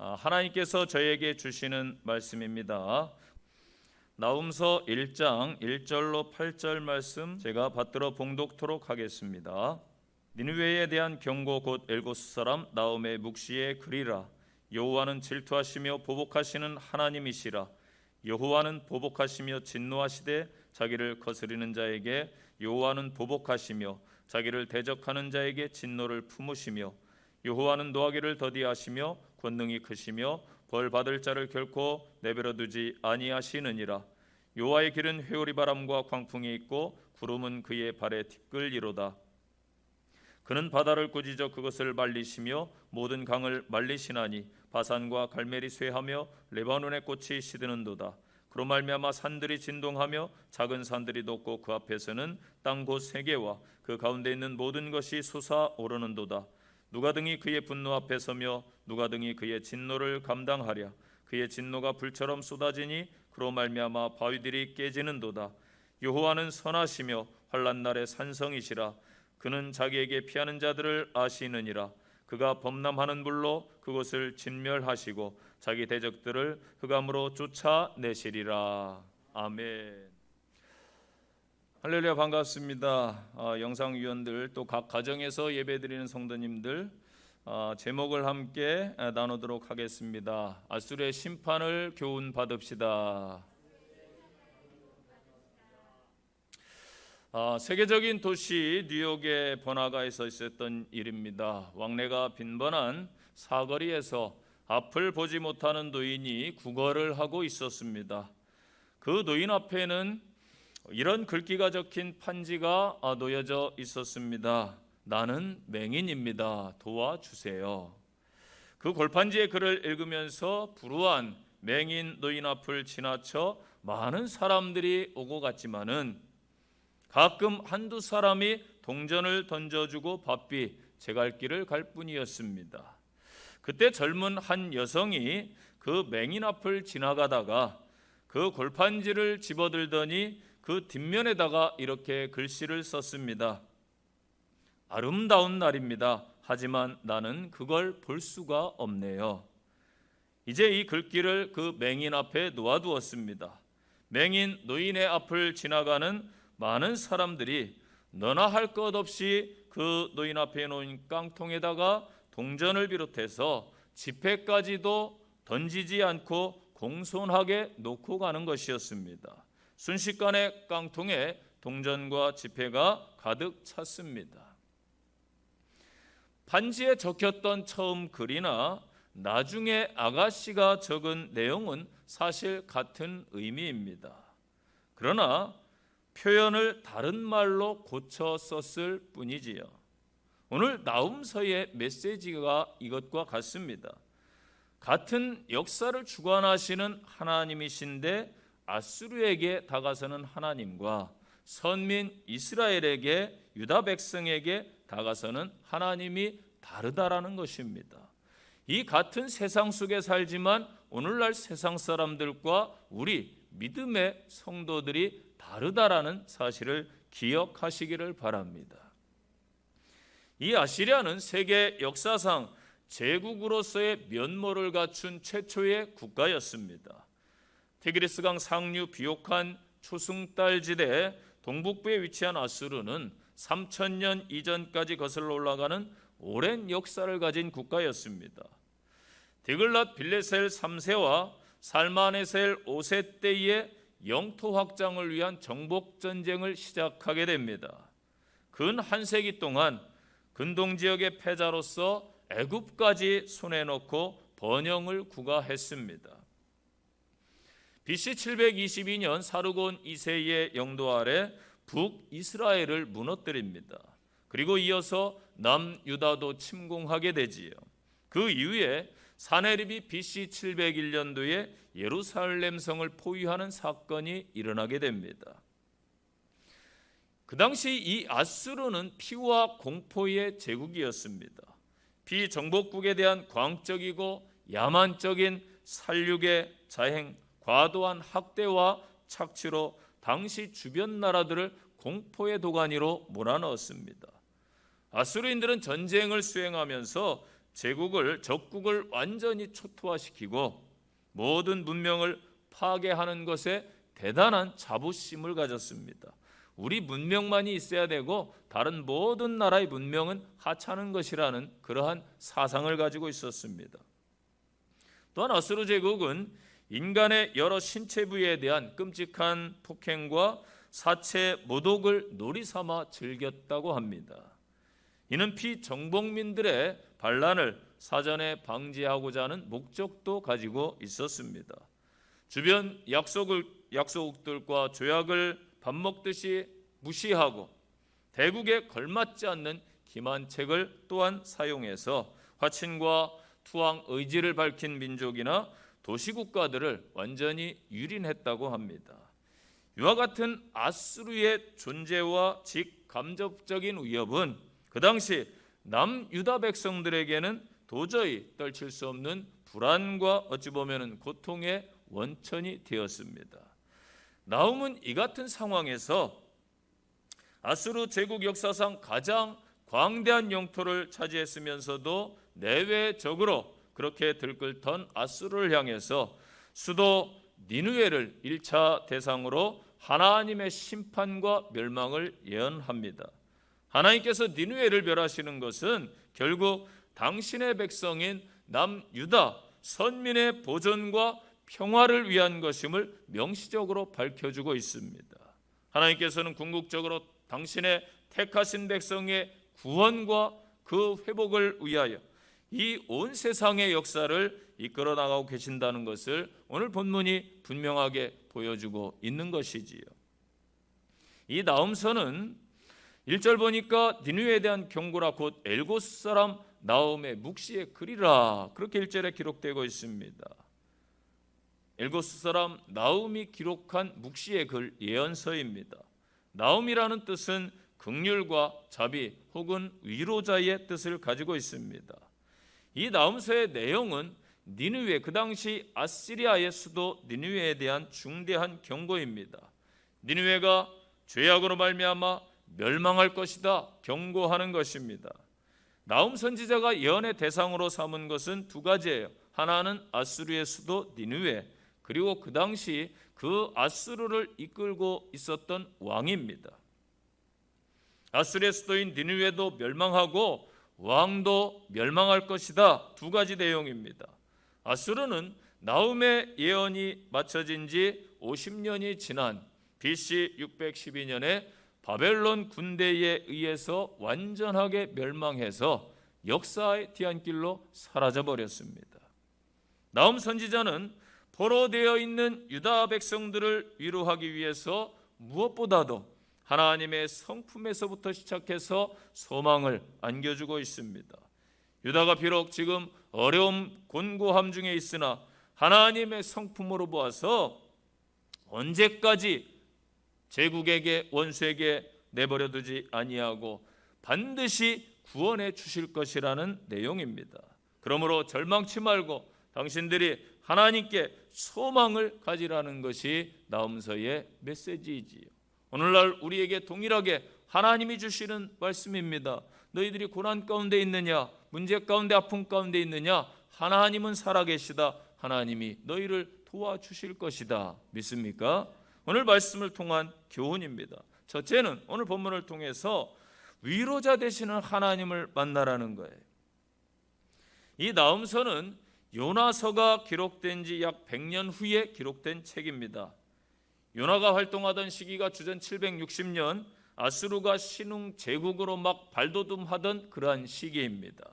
하나님께서 저에게 주시는 말씀입니다. 나훔서 1장 1절로 8절 말씀 제가 받들어 봉독토록 하겠습니다. 니느웨에 대한 경고 곧 엘고스 사람 나훔의 묵시의 글이라. 여호와는 질투하시며 보복하시는 하나님이시라. 여호와는 보복하시며 진노하시되 자기를 거스리는 자에게 여호와는 보복하시며 자기를 대적하는 자에게 진노를 품으시며 여호와는 노하기를 더디하시며 권능이 크시며 벌 받을 자를 결코 내버려 두지 아니하시느니라. 여호와의 길은 회오리 바람과 광풍이 있고 구름은 그의 발에 티끌이로다. 그는 바다를 꾸짖어 그것을 말리시며 모든 강을 말리시나니 바산과 갈멜이 쇠하며 레바논의 꽃이 시드는도다. 그로 말미암아 산들이 진동하며 작은 산들이 돋고 그 앞에서는 땅 곧 세계와 그 가운데 있는 모든 것이 솟아오르는도다. 누가 등이 그의 분노 앞에 서며 누가 등이 그의 진노를 감당하랴. 그의 진노가 불처럼 쏟아지니 그로 말미암아 바위들이 깨지는도다. 여호와는 선하시며 환난 날의 산성이시라. 그는 자기에게 피하는 자들을 아시느니라. 그가 범람하는 불로 그곳을 진멸하시고 자기 대적들을 흑암으로 쫓아내시리라. 아멘. 할렐루야, 반갑습니다. 영상위원들 또 각 가정에서 예배드리는 성도님들 제목을 함께 나누도록 하겠습니다. 아수르의 심판을 교훈 받읍시다. 세계적인 도시 뉴욕의 번화가에서 있었던 일입니다. 왕래가 빈번한 사거리에서 앞을 보지 못하는 노인이 구걸을 하고 있었습니다. 그 노인 앞에는 이런 글귀가 적힌 판지가 놓여져 있었습니다. 나는 맹인입니다. 도와주세요. 그 골판지의 글을 읽으면서 불우한 맹인 노인 앞을 지나쳐 많은 사람들이 오고 갔지만은 가끔 한두 사람이 동전을 던져주고 바삐 제 갈 길을 갈 뿐이었습니다. 그때 젊은 한 여성이 그 맹인 앞을 지나가다가 그 골판지를 집어들더니 그 뒷면에다가 이렇게 글씨를 썼습니다. 아름다운 날입니다. 하지만 나는 그걸 볼 수가 없네요. 이제 이 글귀를 그 맹인 앞에 놓아두었습니다. 맹인 노인의 앞을 지나가는 많은 사람들이 너나 할 것 없이 그 노인 앞에 놓인 깡통에다가 동전을 비롯해서 지폐까지도 던지지 않고 공손하게 놓고 가는 것이었습니다. 순식간에 깡통에 동전과 지폐가 가득 찼습니다. 판지에 적혔던 처음 글이나 나중에 아가씨가 적은 내용은 사실 같은 의미입니다. 그러나 표현을 다른 말로 고쳐 썼을 뿐이지요. 오늘 나훔서의 메시지가 이것과 같습니다. 같은 역사를 주관하시는 하나님이신데 아수르에게 다가서는 하나님과 선민 이스라엘에게 유다 백성에게 다가서는 하나님이 다르다라는 것입니다. 이 같은 세상 속에 살지만 오늘날 세상 사람들과 우리 믿음의 성도들이 다르다라는 사실을 기억하시기를 바랍니다. 이 아시리아는 세계 역사상 제국으로서의 면모를 갖춘 최초의 국가였습니다. 티그리스강 상류 비옥한 초승달지대 동북부에 위치한 아수르는 3000년 이전까지 거슬러 올라가는 오랜 역사를 가진 국가였습니다. 디글랏 빌레셀 3세와 살마네셀 5세 때에 영토 확장을 위한 정복 전쟁을 시작하게 됩니다. 근 한 세기 동안 근동 지역의 패자로서 애굽까지 손에 넣고 번영을 구가했습니다. BC 722년 사르곤 2세의 영도 아래 북이스라엘을 무너뜨립니다. 그리고 이어서 남유다도 침공하게 되지요. 그 이후에 사네립이 BC 701년도에 예루살렘 성을 포위하는 사건이 일어나게 됩니다. 그 당시 이 아수르는 피와 공포의 제국이었습니다. 비정복국에 대한 광적이고 야만적인 살육의 자행, 과도한 학대와 착취로 당시 주변 나라들을 공포의 도가니로 몰아넣었습니다. 아수르인들은 전쟁을 수행하면서 적국을 완전히 초토화시키고 모든 문명을 파괴하는 것에 대단한 자부심을 가졌습니다. 우리 문명만이 있어야 되고 다른 모든 나라의 문명은 하찮은 것이라는 그러한 사상을 가지고 있었습니다. 또한 아수르 제국은 인간의 여러 신체 부위에 대한 끔찍한 폭행과 사체 모독을 놀이삼아 즐겼다고 합니다. 이는 피정복민들의 반란을 사전에 방지하고자 하는 목적도 가지고 있었습니다. 주변 약소국들과 조약을 밥 먹듯이 무시하고 대국에 걸맞지 않는 기만책을 또한 사용해서 화친과 투항 의지를 밝힌 민족이나 도시국가들을 완전히 유린했다고 합니다. 이와 같은 아수르의 존재와 직간접적인 위협은 그 당시 남유다 백성들에게는 도저히 떨칠 수 없는 불안과 어찌 보면 고통의 원천이 되었습니다. 나훔은 이 같은 상황에서 아수르 제국 역사상 가장 광대한 영토를 차지했으면서도 내외적으로 그렇게 들끓던 아수르를 향해서 수도 니느웨를 1차 대상으로 하나님의 심판과 멸망을 예언합니다. 하나님께서 니느웨를 멸하시는 것은 결국 당신의 백성인 남유다 선민의 보존과 평화를 위한 것임을 명시적으로 밝혀주고 있습니다. 하나님께서는 궁극적으로 당신의 택하신 백성의 구원과 그 회복을 위하여 이 온 세상의 역사를 이끌어 나가고 계신다는 것을 오늘 본문이 분명하게 보여주고 있는 것이지요. 이 나훔서는 1절 보니까 니느웨에 대한 경고라 곧 엘고스 사람 나훔의 묵시의 글이라 그렇게 1절에 기록되고 있습니다. 엘고스 사람 나훔이 기록한 묵시의 글 예언서입니다. 나훔이라는 뜻은 긍휼과 자비 혹은 위로자의 뜻을 가지고 있습니다. 이 나훔서의 내용은 니느웨 그 당시 아시리아의 수도 니느웨에 대한 중대한 경고입니다. 니느웨가 죄악으로 말미암아 멸망할 것이다 경고하는 것입니다. 나훔 선지자가 예언의 대상으로 삼은 것은 두 가지예요. 하나는 아수르의 수도 니느웨 그리고 그 당시 그 아수르를 이끌고 있었던 왕입니다. 아수르의 수도인 니느웨도 멸망하고 왕도 멸망할 것이다. 두 가지 내용입니다. 아수르는 나훔의 예언이 맞춰진 지 50년이 지난 BC 612년에 바벨론 군대에 의해서 완전하게 멸망해서 역사의 뒤안길로 사라져버렸습니다. 나훔 선지자는 포로되어 있는 유다 백성들을 위로하기 위해서 무엇보다도 하나님의 성품에서부터 시작해서 소망을 안겨주고 있습니다. 유다가 비록 지금 어려움 곤고함 중에 있으나 하나님의 성품으로 보아서 언제까지 제국에게 원수에게 내버려두지 아니하고 반드시 구원해 주실 것이라는 내용입니다. 그러므로 절망치 말고 당신들이 하나님께 소망을 가지라는 것이 나훔서의 메시지이지요. 오늘날 우리에게 동일하게 하나님이 주시는 말씀입니다. 너희들이 고난 가운데 있느냐, 문제 가운데 아픔 가운데 있느냐, 하나님은 살아계시다. 하나님이 너희를 도와주실 것이다. 믿습니까? 오늘 말씀을 통한 교훈입니다. 첫째는 오늘 본문을 통해서 위로자 되시는 하나님을 만나라는 거예요. 이 나훔서는 요나서가 기록된 지 약 100년 후에 기록된 책입니다. 요나가 활동하던 시기가 주전 760년 아수르가 신흥 제국으로 막 발돋움하던 그러한 시기입니다.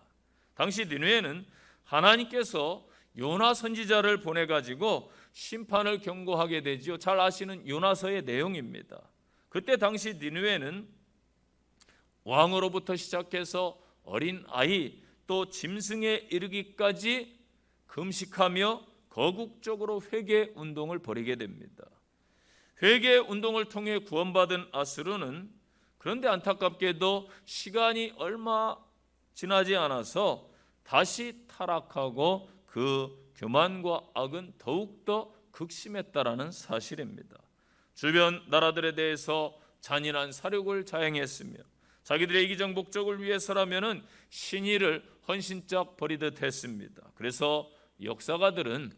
당시 니느웨는 하나님께서 요나 선지자를 보내가지고 심판을 경고하게 되지요. 잘 아시는 요나서의 내용입니다. 그때 당시 니느웨는 왕으로부터 시작해서 어린 아이 또 짐승에 이르기까지 금식하며 거국적으로 회개 운동을 벌이게 됩니다. 회개 운동을 통해 구원받은 아수르는 그런데 안타깝게도 시간이 얼마 지나지 않아서 다시 타락하고 그 교만과 악은 더욱더 극심했다라는 사실입니다. 주변 나라들에 대해서 잔인한 사륙을 자행했으며 자기들의 이기적 목적을 위해서라면은 신의를 헌신짝 버리듯 했습니다. 그래서 역사가들은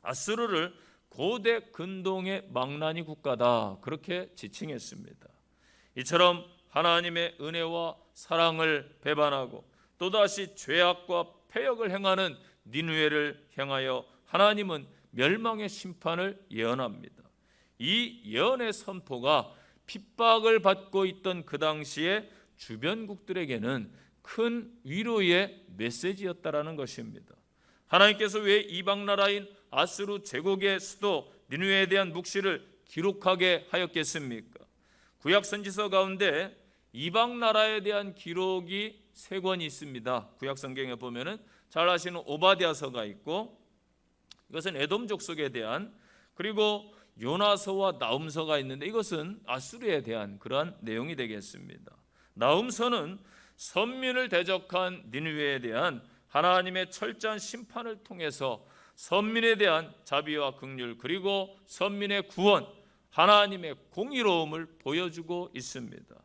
아수르를 고대 근동의 망나니 국가다 그렇게 지칭했습니다. 이처럼 하나님의 은혜와 사랑을 배반하고 또다시 죄악과 패역을 행하는 니느웨를 향하여 하나님은 멸망의 심판을 예언합니다. 이 예언의 선포가 핍박을 받고 있던 그 당시에 주변국들에게는 큰 위로의 메시지였다라는 것입니다. 하나님께서 왜 이방 나라인 아수르 제국의 수도 니느웨에 대한 묵시를 기록하게 하였겠습니까? 구약 선지서 가운데 이방 나라에 대한 기록이 3권이 있습니다. 구약 성경에 보면은 잘 아시는 오바댜서가 있고, 이것은 에돔 족속에 대한, 그리고 요나서와 나훔서가 있는데 이것은 아수르에 대한 그러한 내용이 되겠습니다. 나훔서는 선민을 대적한 니느웨에 대한 하나님의 철저한 심판을 통해서 선민에 대한 자비와 긍휼 그리고 선민의 구원, 하나님의 공의로움을 보여주고 있습니다.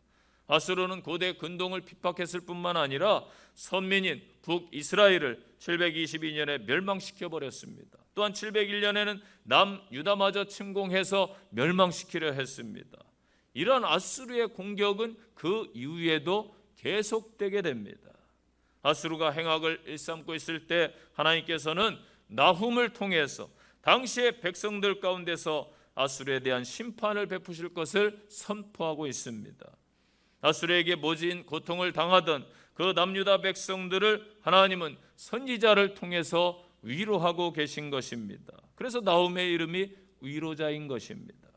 아수르는 고대 근동을 핍박했을 뿐만 아니라 선민인 북이스라엘을 722년에 멸망시켜 버렸습니다. 또한 701년에는 남유다마저 침공해서 멸망시키려 했습니다. 이런 아수르의 공격은 그 이후에도 계속되게 됩니다. 아수르가 행악을 일삼고 있을 때 하나님께서는 나훔을 통해서 당시의 백성들 가운데서 아수르에 대한 심판을 베푸실 것을 선포하고 있습니다. 아수르에게 모진 고통을 당하던 그 남유다 백성들을 하나님은 선지자를 통해서 위로하고 계신 것입니다. 그래서 나훔의 이름이 위로자인 것입니다.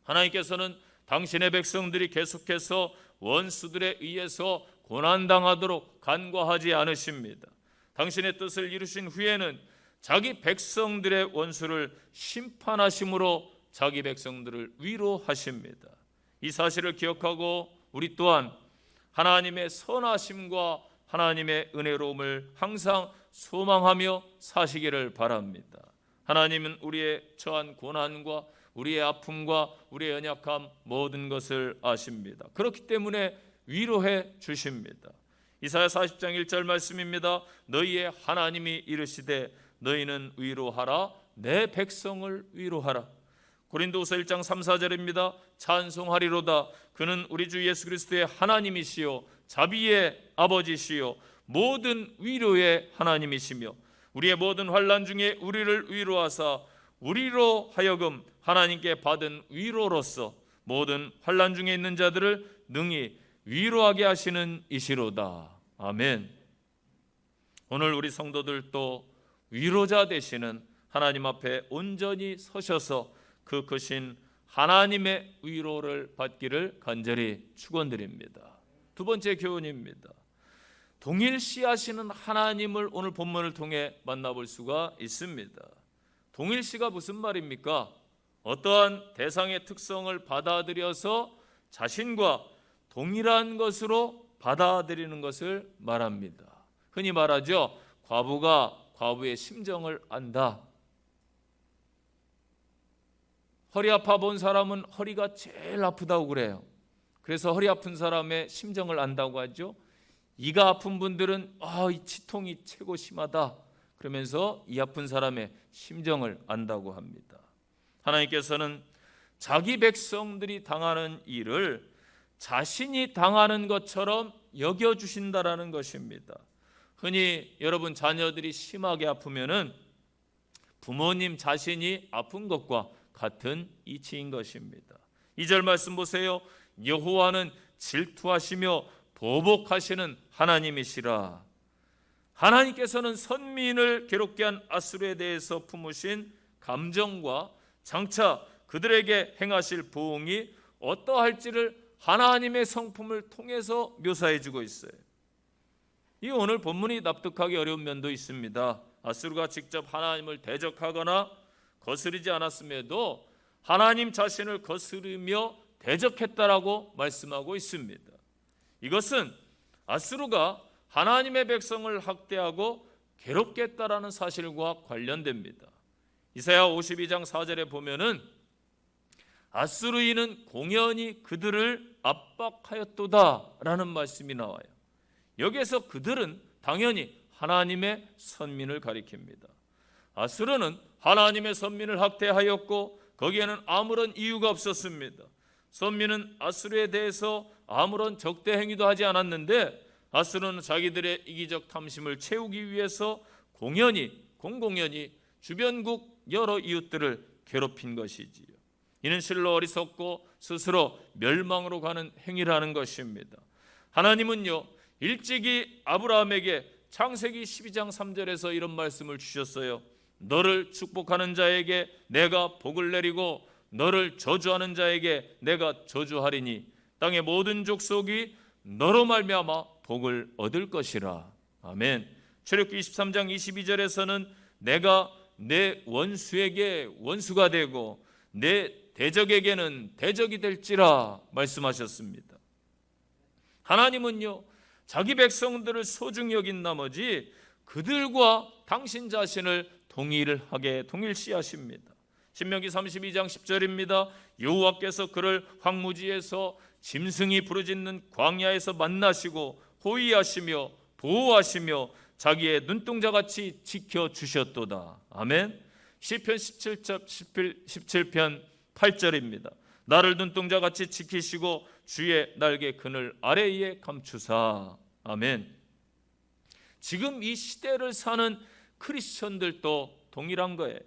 하나님께서는 당신의 백성들이 계속해서 원수들에 의해서 고난당하도록 간과하지 않으십니다. 당신의 뜻을 이루신 후에는 자기 백성들의 원수를 심판하심으로 자기 백성들을 위로하십니다. 이 사실을 기억하고 우리 또한 하나님의 선하심과 하나님의 은혜로움을 항상 소망하며 사시기를 바랍니다. 하나님은 우리의 처한 고난과 우리의 아픔과 우리의 연약함 모든 것을 아십니다. 그렇기 때문에 위로해 주십니다. 이사야 40장 1절 말씀입니다. 너희의 하나님이 이르시되 너희는 위로하라 내 백성을 위로하라. 고린도후서 1장 3, 4절입니다. 찬송하리로다 그는 우리 주 예수 그리스도의 하나님이시요 자비의 아버지시요 모든 위로의 하나님이시며 우리의 모든 환난 중에 우리를 위로하사 우리로 하여금 하나님께 받은 위로로서 모든 환난 중에 있는 자들을 능히 위로하게 하시는 이시로다. 아멘. 오늘 우리 성도들도 위로자 되시는 하나님 앞에 온전히 서셔서 그 크신 하나님의 위로를 받기를 간절히 축원드립니다. 두 번째 교훈입니다. 동일시하시는 하나님을 오늘 본문을 통해 만나볼 수가 있습니다. 동일시가 무슨 말입니까? 어떠한 대상의 특성을 받아들여서 자신과 동일한 것으로 받아들이는 것을 말합니다. 흔히 말하죠. 과부가 과부의 심정을 안다. 허리 아파 본 사람은 허리가 제일 아프다고 그래요. 그래서 허리 아픈 사람의 심정을 안다고 하죠. 이가 아픈 분들은 이 치통이 최고 심하다. 그러면서 이 아픈 사람의 심정을 안다고 합니다. 하나님께서는 자기 백성들이 당하는 일을 자신이 당하는 것처럼 여겨주신다라는 것입니다. 흔히 여러분 자녀들이 심하게 아프면은 부모님 자신이 아픈 것과 같은 이치인 것입니다. 2절 말씀 보세요. 여호와는 질투하시며 보복하시는 하나님이시라. 하나님께서는 선민을 괴롭게 한 아수르에 대해서 품으신 감정과 장차 그들에게 행하실 보응이 어떠할지를 하나님의 성품을 통해서 묘사해 주고 있어요. 이 오늘 본문이 납득하기 어려운 면도 있습니다. 아수르가 직접 하나님을 대적하거나 거스르지 않았음에도 하나님 자신을 거스르며 대적했다라고 말씀하고 있습니다. 이것은 아수르가 하나님의 백성을 학대하고 괴롭게 했다라는 사실과 관련됩니다. 이사야 52장 4절에 보면은 아수르인은 공연히 그들을 압박하였도다라는 말씀이 나와요. 여기에서 그들은 당연히 하나님의 선민을 가리킵니다. 아수르는 하나님의 선민을 학대하였고 거기에는 아무런 이유가 없었습니다. 선민은 아수르에 대해서 아무런 적대 행위도 하지 않았는데 아수르는 자기들의 이기적 탐심을 채우기 위해서 공공연히 주변국 여러 이웃들을 괴롭힌 것이지요. 이는 실로 어리석고 스스로 멸망으로 가는 행위라는 것입니다. 하나님은요, 일찍이 아브라함에게 창세기 12장 3절에서 이런 말씀을 주셨어요. 너를 축복하는 자에게 내가 복을 내리고 너를 저주하는 자에게 내가 저주하리니 땅의 모든 족속이 너로 말미암아 복을 얻을 것이라. 아멘. 출애굽기 23장 22절에서는 내가 내 원수에게 원수가 되고 내 대적에게는 대적이 될지라 말씀하셨습니다. 하나님은요, 자기 백성들을 소중히 여긴 나머지 그들과 당신 자신을 동일시하십니다. 신명기 32장 10절입니다. 여호와께서 그를 황무지에서 짐승이 부르짖는 광야에서 만나시고 호위하시며 보호하시며 자기의 눈동자같이 지켜주셨도다. 아멘. 시편 17편 8절입니다. 나를 눈동자같이 지키시고 주의 날개 그늘 아래에 감추사. 아멘. 지금 이 시대를 사는 크리스천들도 동일한 거예요.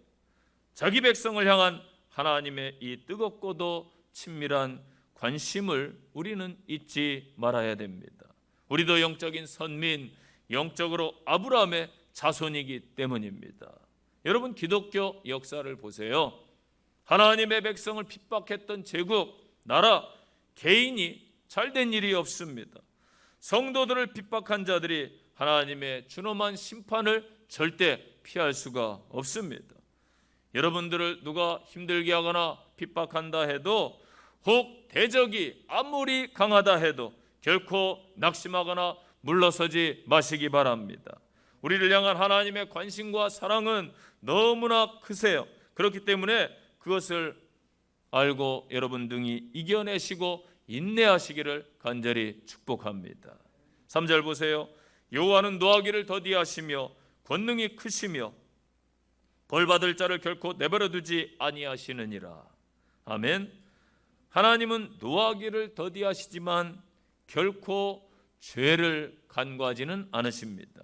자기 백성을 향한 하나님의 이 뜨겁고도 친밀한 관심을 우리는 잊지 말아야 됩니다. 우리도 영적인 선민, 영적으로 아브라함의 자손이기 때문입니다. 여러분, 기독교 역사를 보세요. 하나님의 백성을 핍박했던 제국, 나라, 개인이 잘된 일이 없습니다. 성도들을 핍박한 자들이 하나님의 준엄한 심판을 절대 피할 수가 없습니다. 여러분들을 누가 힘들게 하거나 핍박한다 해도, 혹 대적이 아무리 강하다 해도 결코 낙심하거나 물러서지 마시기 바랍니다. 우리를 향한 하나님의 관심과 사랑은 너무나 크세요. 그렇기 때문에 그것을 알고 여러분 등이 이겨내시고 인내하시기를 간절히 축복합니다. 3절 보세요. 여호와는 노하기를 더디하시며 권능이 크시며 벌받을 자를 결코 내버려 두지 아니하시느니라. 아멘. 하나님은 노하기를 더디하시지만 결코 죄를 간과하지는 않으십니다.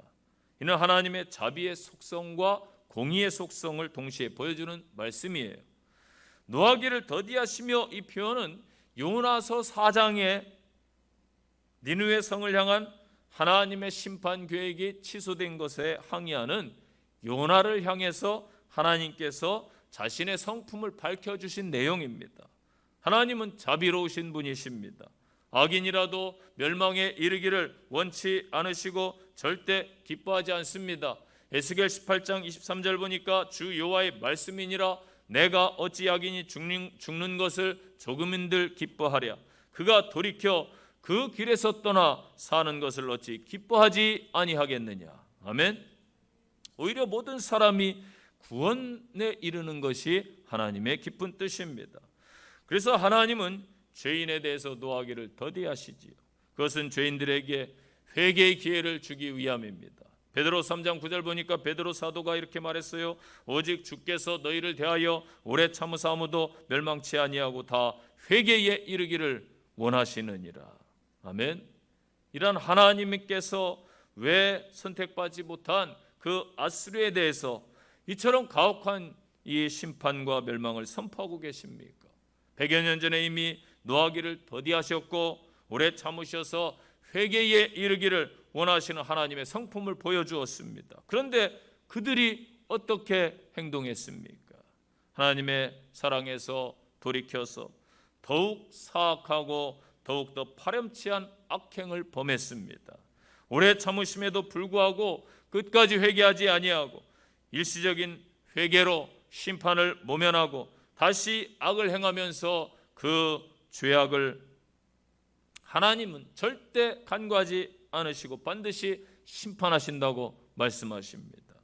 이는 하나님의 자비의 속성과 공의의 속성을 동시에 보여주는 말씀이에요. 노하기를 더디하시며, 이 표현은 요나서 4장에 니느웨 성을 향한 하나님의 심판 계획이 취소된 것에 항의하는 요나를 향해서 하나님께서 자신의 성품을 밝혀주신 내용입니다. 하나님은 자비로우신 분이십니다. 악인이라도 멸망에 이르기를 원치 않으시고 절대 기뻐하지 않습니다. 에스겔 18장 23절 보니까 주 여호와의 말씀이니라 내가 어찌 악인이 죽는 것을 조금인들 기뻐하랴. 그가 돌이켜 그 길에서 떠나 사는 것을 어찌 기뻐하지 아니하겠느냐. 아멘. 오히려 모든 사람이 구원에 이르는 것이 하나님의 깊은 뜻입니다. 그래서 하나님은 죄인에 대해서 노하기를 더디하시지요. 그것은 죄인들에게 회개의 기회를 주기 위함입니다. 베드로 3장 9절 보니까 베드로 사도가 이렇게 말했어요. 오직 주께서 너희를 대하여 오래 참으사 아무도 멸망치 아니하고 다 회개에 이르기를 원하시느니라. 아멘. 이런 하나님께서 왜 선택받지 못한 그 아수르에 대해서 이처럼 가혹한 이 심판과 멸망을 선포하고 계십니까? 100여 년 전에 이미 노하기를 더디하셨고 오래 참으셔서 회개에 이르기를 원하시는 하나님의 성품을 보여주었습니다. 그런데 그들이 어떻게 행동했습니까? 하나님의 사랑에서 돌이켜서 더욱 사악하고 더욱더 파렴치한 악행을 범했습니다. 오래 참으심에도 불구하고 끝까지 회개하지 아니하고 일시적인 회개로 심판을 모면하고 다시 악을 행하면서 그 죄악을 하나님은 절대 간과하지 않으시고 반드시 심판하신다고 말씀하십니다.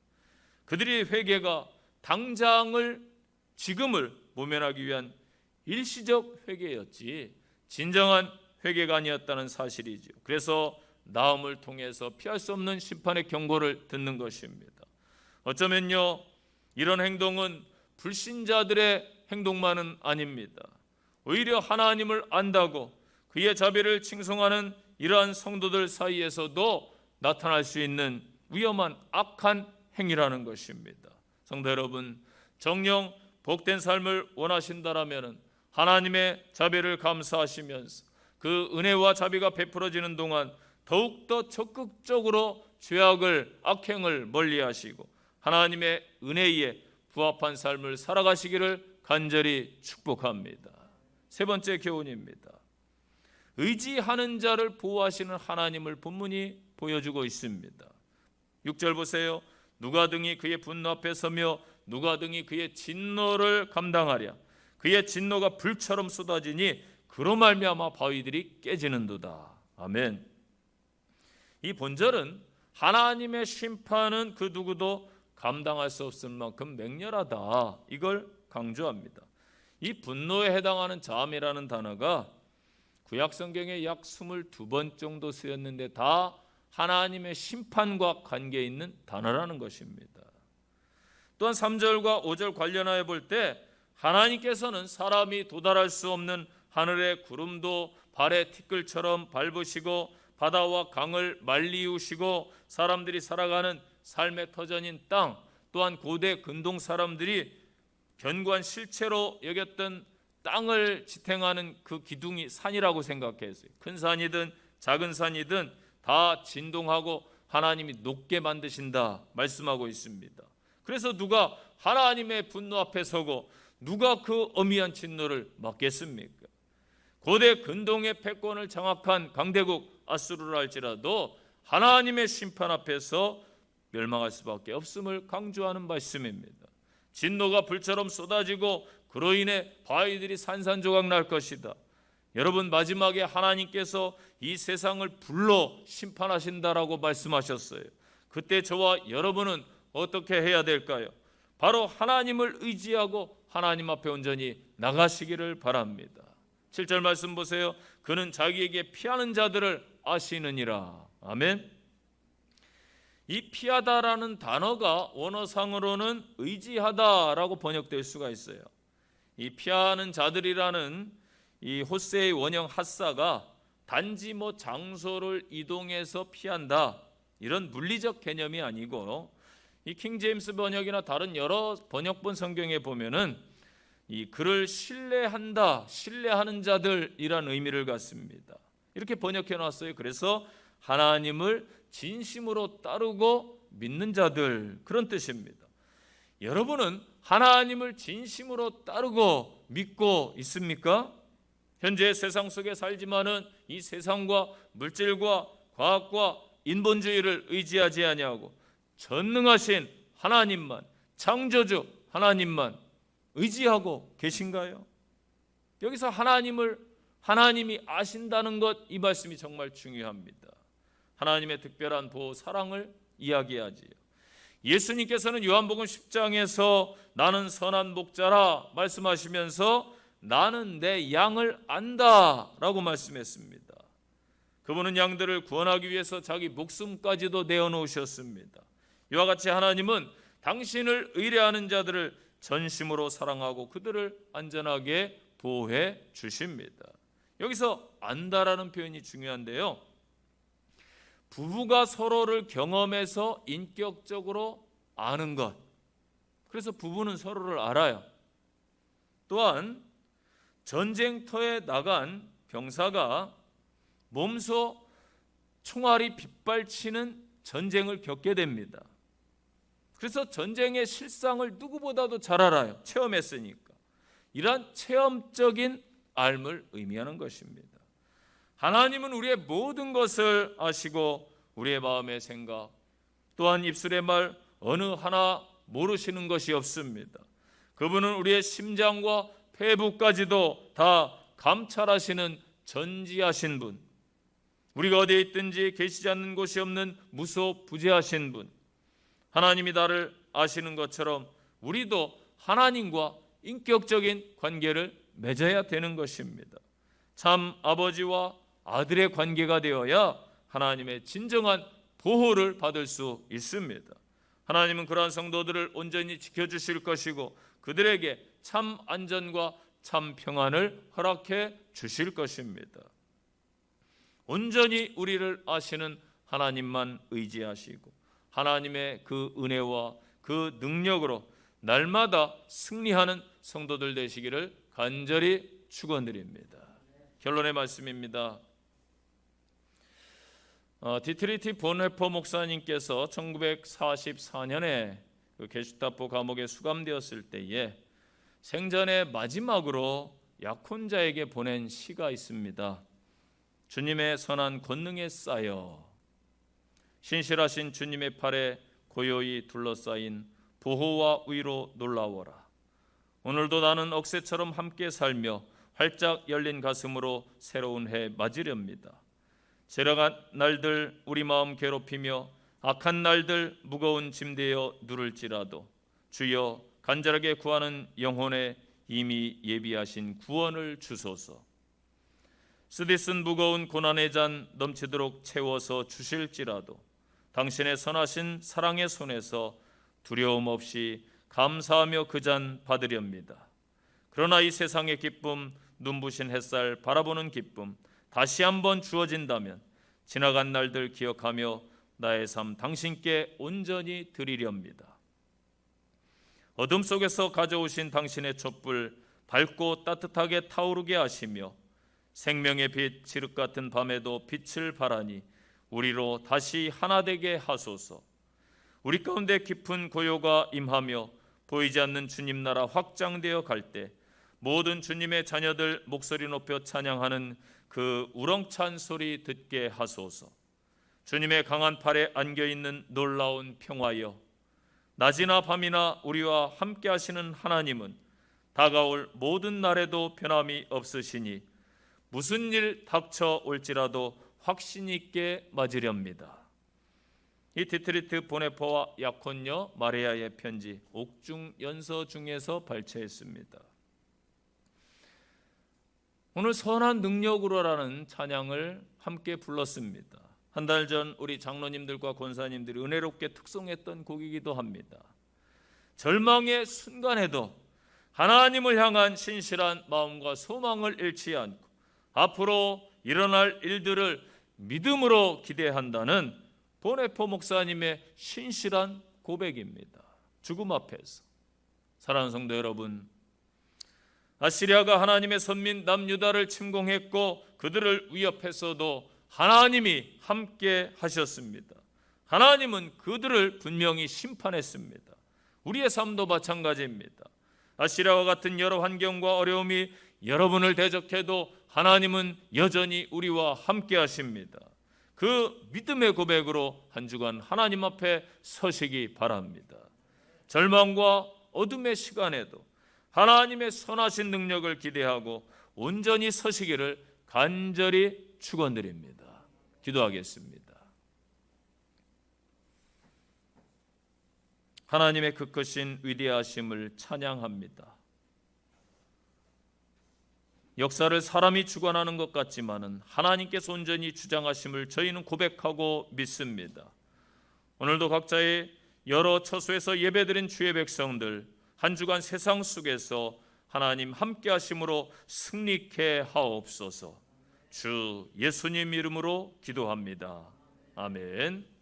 그들의 회개가 당장을 지금을 모면하기 위한 일시적 회개였지 진정한 회개가 아니었다는 사실이죠. 그래서 나음을 통해서 피할 수 없는 심판의 경고를 듣는 것입니다. 어쩌면요, 이런 행동은 불신자들의 행동만은 아닙니다. 오히려 하나님을 안다고 그의 자비를 칭송하는 이러한 성도들 사이에서도 나타날 수 있는 위험한 악한 행위라는 것입니다. 성도 여러분, 정녕 복된 삶을 원하신다라면 하나님의 자비를 감사하시면서 그 은혜와 자비가 베풀어지는 동안 더욱더 적극적으로 죄악을, 악행을 멀리하시고 하나님의 은혜에 부합한 삶을 살아가시기를 간절히 축복합니다. 세 번째 교훈입니다. 의지하는 자를 보호하시는 하나님을 본문이 보여주고 있습니다. 6절 보세요. 누가 등이 그의 분노 앞에 서며 누가 등이 그의 진노를 감당하랴. 그의 진노가 불처럼 쏟아지니 그로 말미암아 바위들이 깨지는도다. 아멘. 이 본절은 하나님의 심판은 그 누구도 감당할 수 없을 만큼 맹렬하다, 이걸 강조합니다. 이 분노에 해당하는 잠이라는 단어가 구약 성경에 약 22번 정도 쓰였는데 다 하나님의 심판과 관계 있는 단어라는 것입니다. 또한 3절과 5절 관련하여 볼 때 하나님께서는 사람이 도달할 수 없는 하늘의 구름도 발의 티끌처럼 밟으시고 바다와 강을 말리우시고 사람들이 살아가는 삶의 터전인 땅, 또한 고대 근동 사람들이 견고한 실체로 여겼던 땅을 지탱하는 그 기둥이 산이라고 생각했어요. 큰 산이든 작은 산이든 다 진동하고 하나님이 높게 만드신다 말씀하고 있습니다. 그래서 누가 하나님의 분노 앞에 서고 누가 그 어미한 진노를 막겠습니까? 고대 근동의 패권을 장악한 강대국 아수르라 할지라도 하나님의 심판 앞에서 멸망할 수밖에 없음을 강조하는 말씀입니다. 진노가 불처럼 쏟아지고 그로 인해 바위들이 산산조각 날 것이다. 여러분, 마지막에 하나님께서 이 세상을 불로 심판하신다라고 말씀하셨어요. 그때 저와 여러분은 어떻게 해야 될까요? 바로 하나님을 의지하고 하나님 앞에 온전히 나가시기를 바랍니다. 7절 말씀 보세요. 그는 자기에게 피하는 자들을 아시느니라. 아멘. 이 피하다라는 단어가 원어상으로는 의지하다라고 번역될 수가 있어요. 이 피하는 자들이라는 이 호세의 원형 하사가 단지 장소를 이동해서 피한다, 이런 물리적 개념이 아니고, 이 킹제임스 번역이나 다른 여러 번역본 성경에 보면은 이 그를 신뢰한다, 신뢰하는 자들이란 의미를 갖습니다. 이렇게 번역해 놨어요. 그래서 하나님을 진심으로 따르고 믿는 자들, 그런 뜻입니다. 여러분은 하나님을 진심으로 따르고 믿고 있습니까? 현재 세상 속에 살지만은 이 세상과 물질과 과학과 인본주의를 의지하지 아니하고 전능하신 하나님만, 창조주 하나님만 의지하고 계신가요? 여기서 하나님이 아신다는 것, 이 말씀이 정말 중요합니다. 하나님의 특별한 보호, 사랑을 이야기하지요. 예수님께서는 요한복음 10장에서 나는 선한 목자라 말씀하시면서 나는 내 양을 안다 라고 말씀했습니다. 그분은 양들을 구원하기 위해서 자기 목숨까지도 내어놓으셨습니다. 이와 같이 하나님은 당신을 의뢰하는 자들을 전심으로 사랑하고 그들을 안전하게 보호해 주십니다. 여기서 안다라는 표현이 중요한데요, 부부가 서로를 경험해서 인격적으로 아는 것, 그래서 부부는 서로를 알아요. 또한 전쟁터에 나간 병사가 몸소 총알이 빗발치는 전쟁을 겪게 됩니다. 그래서 전쟁의 실상을 누구보다도 잘 알아요. 체험했으니까. 이러한 체험적인 알을 의미하는 것입니다. 하나님은 우리의 모든 것을 아시고 우리의 마음의 생각, 또한 입술의 말 어느 하나 모르시는 것이 없습니다. 그분은 우리의 심장과 폐부까지도 다 감찰하시는 전지하신 분, 우리가 어디에 있든지 계시지 않는 곳이 없는 무소부재하신 분, 하나님이 나를 아시는 것처럼 우리도 하나님과 인격적인 관계를 맺어야 되는 것입니다. 참 아버지와 아들의 관계가 되어야 하나님의 진정한 보호를 받을 수 있습니다. 하나님은 그러한 성도들을 온전히 지켜주실 것이고 그들에게 참 안전과 참 평안을 허락해 주실 것입니다. 온전히 우리를 아시는 하나님만 의지하시고 하나님의 그 은혜와 그 능력으로 날마다 승리하는 성도들 되시기를 간절히 축원드립니다. 결론의 말씀입니다. 디트리히 본헤퍼 목사님께서 1944년에 그 게슈타포 감옥에 수감되었을 때에 생전의 마지막으로 약혼자에게 보낸 시가 있습니다. 주님의 선한 권능에 쌓여 신실하신 주님의 팔에 고요히 둘러싸인 보호와 위로 놀라워라. 오늘도 나는 억새처럼 함께 살며 활짝 열린 가슴으로 새로운 해 맞으렵니다. 지나간 날들 우리 마음 괴롭히며 악한 날들 무거운 짐되어 누를지라도 주여 간절하게 구하는 영혼에 이미 예비하신 구원을 주소서. 쓰디쓴 무거운 고난의 잔 넘치도록 채워서 주실지라도 당신의 선하신 사랑의 손에서 두려움 없이 감사하며 그 잔 받으렵니다. 그러나 이 세상의 기쁨, 눈부신 햇살 바라보는 기쁨 다시 한번 주어진다면 지나간 날들 기억하며 나의 삶 당신께 온전히 드리렵니다. 어둠 속에서 가져오신 당신의 촛불 밝고 따뜻하게 타오르게 하시며 생명의 빛 칠흑 같은 밤에도 빛을 발하니 우리로 다시 하나 되게 하소서. 우리 가운데 깊은 고요가 임하며 보이지 않는 주님 나라 확장되어 갈 때 모든 주님의 자녀들 목소리 높여 찬양하는 그 우렁찬 소리 듣게 하소서. 주님의 강한 팔에 안겨있는 놀라운 평화여, 낮이나 밤이나 우리와 함께 하시는 하나님은 다가올 모든 날에도 변함이 없으시니 무슨 일 닥쳐올지라도 확신 있게 맞으렵니다. 이 디트리히 본헤퍼와 약혼녀 마리아의 편지 옥중 연서 중에서 발췌했습니다. 오늘 선한 능력으로라는 찬양을 함께 불렀습니다. 한 달 전 우리 장로님들과 권사님들이 은혜롭게 특송했던 곡이기도 합니다. 절망의 순간에도 하나님을 향한 신실한 마음과 소망을 잃지 않고 앞으로 일어날 일들을 믿음으로 기대한다는 본헤퍼 목사님의 신실한 고백입니다. 죽음 앞에서. 사랑하는 성도 여러분, 아시리아가 하나님의 선민 남유다를 침공했고 그들을 위협했어도 하나님이 함께 하셨습니다. 하나님은 그들을 분명히 심판했습니다. 우리의 삶도 마찬가지입니다. 아시리아와 같은 여러 환경과 어려움이 여러분을 대적해도 하나님은 여전히 우리와 함께 하십니다. 그 믿음의 고백으로 한 주간 하나님 앞에 서시기 바랍니다. 절망과 어둠의 시간에도 하나님의 선하신 능력을 기대하고 온전히 서시기를 간절히 축원드립니다. 기도하겠습니다. 하나님의 그 크신 위대하심을 찬양합니다. 역사를 사람이 주관하는 것 같지만은 하나님께서 온전히 주장하심을 저희는 고백하고 믿습니다. 오늘도 각자의 여러 처소에서 예배드린 주의 백성들 한 주간 세상 속에서 하나님 함께 하심으로 승리케 하옵소서. 주 예수님 이름으로 기도합니다. 아멘.